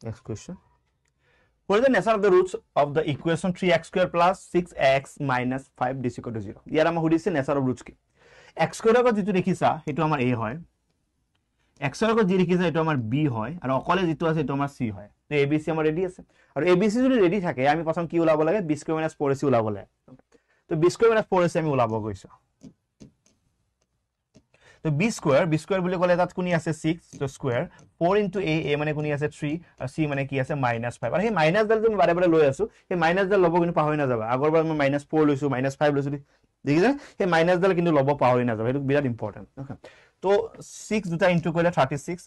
Next question. What is the nature of the roots of the equation 3x square plus 6x minus 5 is equal to 0? ইয়াৰ আমাৰ সুধিছে nature of roots কি x square আগত যেটো দেখিছা হেতু আমাৰ a হয় x আগত যি দেখিছা হেতু আমাৰ b হয় আৰু অকলে যেটো আছে হেতু আমাৰ c হয় তে abc আমাৰ ৰেডি আছে আৰু abc যদি ৰেডি থাকে আমি প্ৰথম কি ওলাব লাগে b square minus 4ac ওলাব লাগে তো b square minus 4ac আমি ওলাব গৈছো তো b square বুলি ক'লে তাত কোনি আছে 6 তো স্কয়াৰ 4 into a মানে কোনি আছে 3 আৰু c মানে কি আছে -5 আৰু সেই মাইনাস ডাল তুমি বাৰে বাৰে লৈ আছো সেই মাইনাস ডাল লব কিন্তু পাহৰি না যাবা আগৰবাৰ মই -4 লৈছো -5 লৈছো দেখিছা সেই মাইনাস ডাল কিন্তু লব পাহৰি না যাবা এটো বিৰাট ইম্পৰ্টেন্ট ওকে তো 6 দুটা ইনটু কৰিলে 36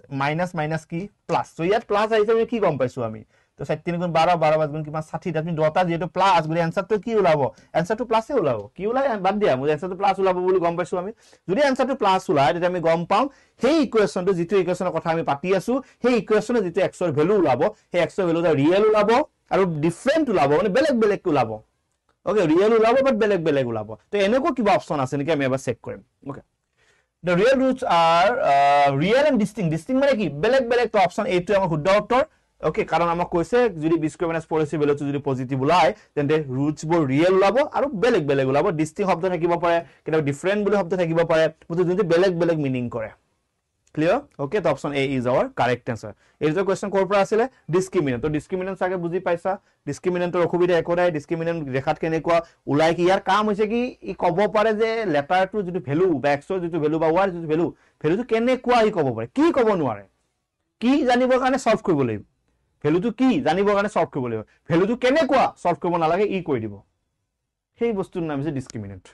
মাইনাস কি প্লাস তো ইয়াত প্লাস আহিছে আমি কি গম পাইছো আমি তো 7 3 গুণ 12 12 5 গুণ কিমান 60 আপনি দটা যেটো প্লাস গুলি आंसर তো কি ওলাব आंसर তো প্লাসে ওলাব কি ওলাই বাদ দিয়া মই आंसर তো প্লাস ওলাব বুলি গম পাইছো আমি যদি आंसर তো প্লাস ওলাই তেতিয়া আমি গম পাম সেই ইকুৱেচনটো যেটো ইকুৱেচনৰ কথা আমি পাতি আছো সেই ইকুৱেচনৰ যেটো x ৰ ভ্যালু ওলাব সেই x ৰ ভ্যালু দা ৰিয়েল ওলাব আৰু ডিফাৰেন্ট ওলাব মানে বেলেগ ওলাব ওকে ৰিয়েল ওলাব বাট বেলেগ ওলাব তো এনেকো কিবা অপচন আছে নেকি আমি এবাৰ চেক কৰিম okay The real roots are real and distinct. Distinct মানে কি বেলেগ তো অপশন A টো আমাৰ শুদ্ধ উত্তৰ ওকে কাৰণ আমাক কৈছে যদি b স্কয়াৰ মাইনাস 4ac ভ্যালুটো যদি পজিটিভ ওলাই তেন্তে ৰুটস বোৰ ৰিয়েল ওলাব আৰু বেলেগ ওলাব ডিস্টিংক্ট শব্দ থাকিব পাৰে কিবা ডিফাৰেন্ট বুলি শব্দ থাকিব পাৰে কিন্তু যোনটো বেলেগ মিনিং কৰে ক্লিয়াৰ ওকে তো option A is our correct answer এই যে কোৱেশ্চন কৰ পৰা আছিল ডিসক্ৰিমিনেন্ট তো ডিসক্ৰিমিনেন্ট সাগে বুজি পাইছা ডিসক্ৰিমিনেন্টৰ অসুবিধা একোৰাই ডিসক্ৰিমিনেন্ট ৰেখাত কেনেকুৱা উলাই কি ইয়াৰ কাম হৈছে কি ই ক'ব পাৰে যে লেটাৰটো যেটো ভ্যালু বা x ৰ যেটো ভ্যালু বা y ৰ যেটো ভ্যালুটো কেনেকুৱা ই ক'ব পাৰে কি ক'ব নোৱাৰে কি জানিবৰ কাৰণে সলভ কৰিব লাগিব ভ্যালুটো কি জানিবৰ কাৰণে সলভ কৰিব লাগিব ভ্যালুটো কেনেকুৱা সলভ কৰিব নালাগে ই কৈ দিব সেই বস্তুৰ নাম হৈছে ডিসক্ৰিমিনেন্ট